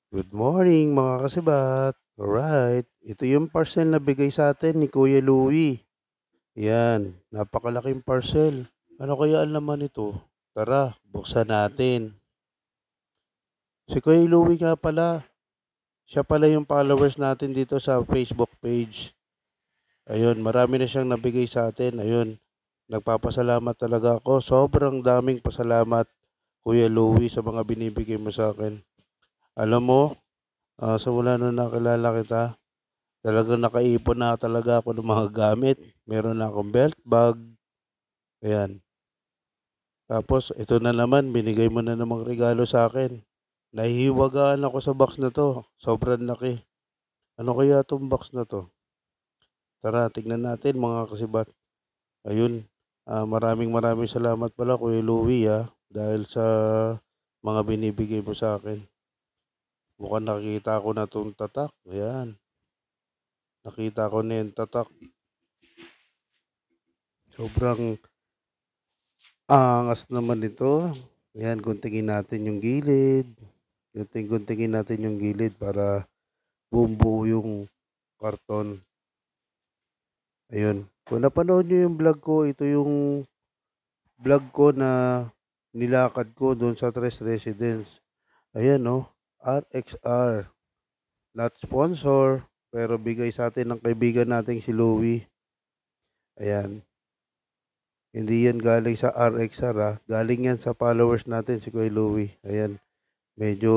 Good morning mga kasibat. Alright, ito yung parcel na bigay sa atin ni Kuya Louie. Yan, napakalaking parcel. Ano kaya ang laman nito? Tara, buksan natin. Si Kuya Louie nga pala, siya pala yung followers natin dito sa Facebook page. Ayun, marami na siyang nabigay sa atin. Ayun, nagpapasalamat talaga ako. Sobrang daming pasalamat, Kuya Louie, sa mga binibigay mo sa akin. Alam mo, sa mula nung nakilala kita, talagang nakaipon na talaga ako ng mga gamit. Meron na akong belt bag, ayan. Tapos ito na naman, binigay mo na namang regalo sa akin. Nahihiwagaan ako sa box na 'to, sobrang laki. Ano kaya 'tong box na 'to? Tara, tignan natin mga kasibat. Ayun, maraming maraming salamat pala Kuya Louie, dahil sa mga binibigay mo sa akin. Mukhang nakita ko na 'tong tatak, ayan. Nakita ko na yung tatak. Sobrang angas naman nito. Ayan, guntingin natin yung gilid. Gunting-guntingin natin yung gilid para buong-buo yung karton. Ayun. Kung napanood niyo yung vlog ko, ito yung vlog ko na nilakad ko doon sa Tres Residence. Ayan, no? RXR. Not sponsor, pero bigay sa atin ng kaibigan nating si Louie. Ayan. Hindi yan galing sa RXR, galing yan sa followers natin, si Kuya Louie. Ayan. Medyo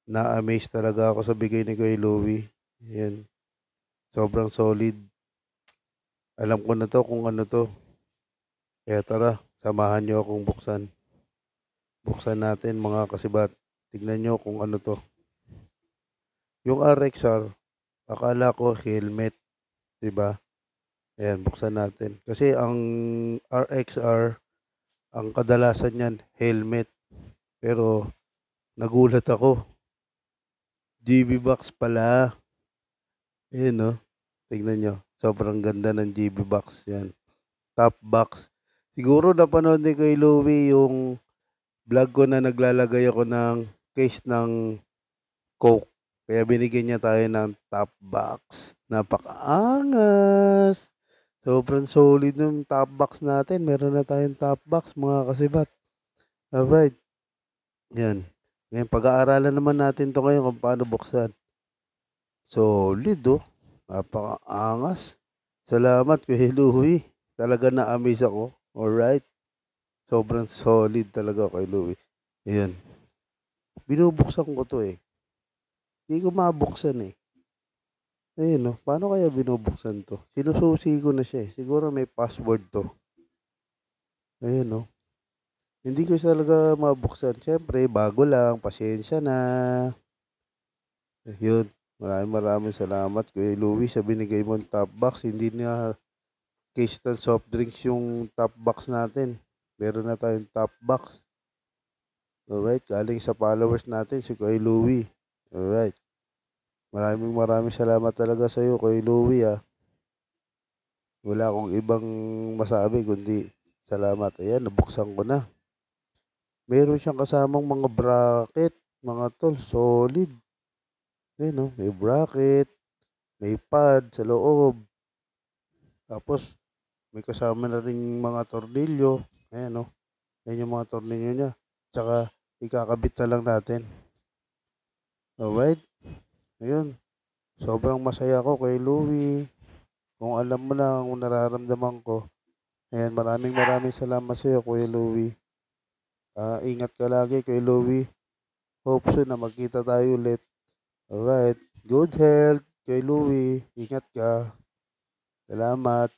na-amaze talaga ako sa bigay ni Kuya Louie. Ayan. Sobrang solid. Alam ko na 'to kung ano 'to. Kaya tara, samahan niyo akong buksan. Buksan natin mga kasibat. Tignan niyo kung ano 'to. Yung RXR, akala ko helmet, 'di ba? Ayan, buksan natin. Kasi ang RXR, ang kadalasan niyan helmet. Pero nagulat ako. GB box pala. Ayan, no? Tignan niyo. Sobrang ganda ng GB box 'yan. Top box. Siguro napanood ni kay Louie yung vlog ko na naglalagay ako ng case ng Coke. Kaya binigyan niya tayo ng top box. Napakaangas. Sobrang solid ng top box natin. Meron na tayong top box mga kasibat. Alright. Yan. Ngayon, pag-aaralan naman natin to ngayon kung paano buksan. Solid, oh. Napakaangas. Salamat kay Louie. Talaga na-amaze ako. Alright. Sobrang solid talaga kay Louie. Ayan. Binubuksan ko 'to, eh. Hindi ko mabuksan, eh. Ayun, 'no. Paano kaya binubuksan 'to? Sinususi ko na siya, eh. Siguro may password 'to. Ayun, 'no. Hindi ko talaga mabuksan. Siyempre bago lang, pasensya na. Ayun, maraming maraming salamat kay Louie sa binigay mong top box. Hindi na case ng soft drinks yung top box natin. Meron na tayong top box. Alright, galing sa followers natin si Kuya Louie. Alright. Maraming maraming salamat talaga sa iyo Kuya Louie, Wala akong ibang masabi kundi salamat. Ayan, nabuksan ko na. Meron siyang kasamang mga bracket, mga tol, solid. Ayan, oh, may bracket, may pad sa loob. Tapos may kasama na ring mga tornilyo. Ayan, oh. Ayan yung mga tornilyo niya. Tsaka ikakabit na lang natin. Alright? Ayun. Sobrang masaya ko kay Louie. Kung alam mo lang kung nararamdaman ko. Ayan, maraming maraming salamat sa iyo, Kuya Louie. Ingat ka lagi, Kuya Louie. Hope soon na magkita tayo ulit. Alright. Good health, Kuya Louie. Ingat ka. Salamat.